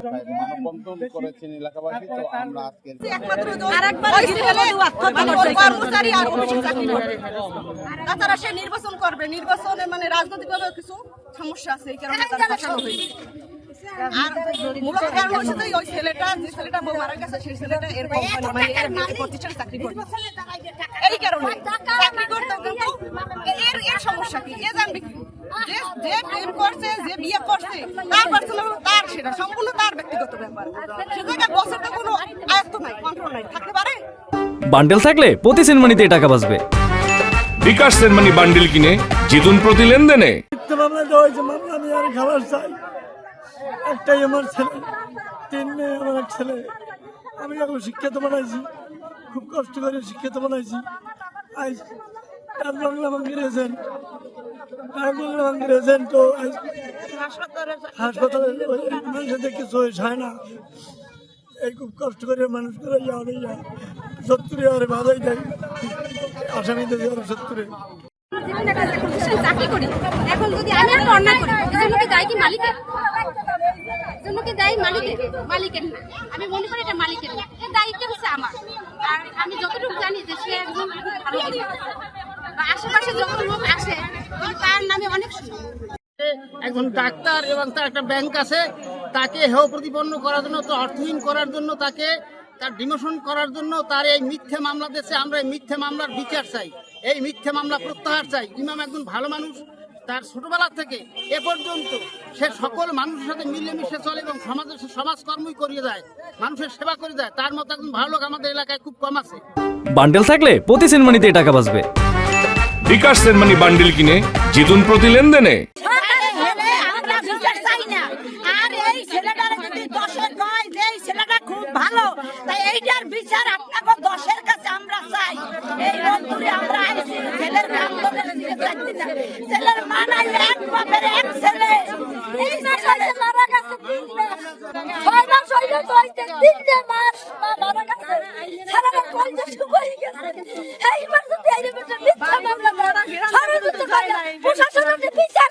মানববন্ধন করেছেন এলাকাবাসী, তো আমরা আজকে কর্মচারী আর অফিসে চাকরি করবে, তাছাড়া সে নির্বাচন করবে, নির্বাচনে মানে রাজনৈতিকভাবে কিছু সমস্যা আছে, এই কারণে তার বসানো হয়েছে। আর মূলত কারণ হচ্ছে যে ওই ছেলেটা, যে ছেলেটা বউ মারা গেছে, সেই ছেলেটা এর মানে এর প্রতিষ্ঠানে চাকরি করবে, এই কারণে চাকরি করতে এর সমস্যা কি, এ জানবে কি, যে প্রেম করছে, যে বিয়ে করছে, তার পার্সোনাল, তার সেটা সম্পূর্ণ তার ব্যক্তিগত ব্যাপার। সেটা বছর তো কোনো আয়ত্ত নাই, কন্ট্রোল নাই, থাকতে পারে। বান্ডেল থাকলে প্রতি সেনমানিতে টাকা বাঁচবে। বিকাশ সেনমানি বান্ডেল কিনে জিতুন প্রতি লেনদেনে। মামলা দেওয়া হয়েছে, মামলা আমি আর খাবার চাই। একটাই আমার ছেলে, 3 মেয়ে, আমার এক ছেলে। আমি এখন শিক্ষিত বানাইছি, খুব কষ্ট করে শিক্ষিত বানাইছি। আজ বাংলা ভাঙ্গির এজেন্ট, বাংলা ভাঙ্গির এজেন্ট, তো হাসপাতালে মানুষের কিছু হয় না। এই খুব কষ্ট করে মানুষ করে যাওয়া 70 আর বাধাই দেয়, আসামিদের 70। চাকরি করি, এখন যদি আমি একটা অন্যায় করি, এজন্যকে দায়ী কি মালিকের? এজন্যকে দায়ী মালিকের না। আমি মনে করি এটা মালিকের না, এর দায়িত্ব হচ্ছে আমার। আর আমি যতটুকু জানি যে সে একজন ভালো লোক, আশেপাশে যত লোক আসে তার নামে অনেক শুনি। একজন ডাক্তার এবং তার একটা ব্যাংক আছে, তাকে হেয় প্রতিপন্ন করার জন্য, তো অর্থহীন করার জন্য, তাকে তার ডিমোশন করার জন্য তার এই মিথ্যে মামলা দিয়েছে। আমরা এই মিথ্যে মামলার বিচার চাই, এই মিথ্যে মামলা প্রত্যাহার চাই। ইমাম একজন ভালো মানুষ, তার ছোটবেলা থেকে এ পর্যন্ত সে সকল মানুষের সাথে মিলেমিশে চলে এবং সমাজের সমাজকর্মই করিয়ে যায়, মানুষের সেবা করে যায়। তার মতো একজন ভালো লোক আমাদের এলাকায় খুব কম আছে। বান্ডেল থাকলে প্রতি সেনমানিতে টাকা বাঁচবে। বিকাশ সেনমানি বান্ডেল কিনে জিতুন প্রতি লেনদেনে। খুব ভালো, তাই এইটার বিচার আপনাকে 10-এর কাছে আমরা চাই। এই রোদ্দুরে আমরা আইছি, ছেলের আন্দোলনের দিকে যাচ্ছি না। ছেলের মা নাই, এক বাপের এক ছেলে, এই ছেলে মারা গেছে 3 মাস, 6 মাস হইলো তো, 3 মাস মারা গেছে, সারা কলজে শুকিয়ে গেছে। এইবার যদি এই মিথ্যা মামলা দেয়, ষড়যন্ত্র করে প্রশাসনের বিচার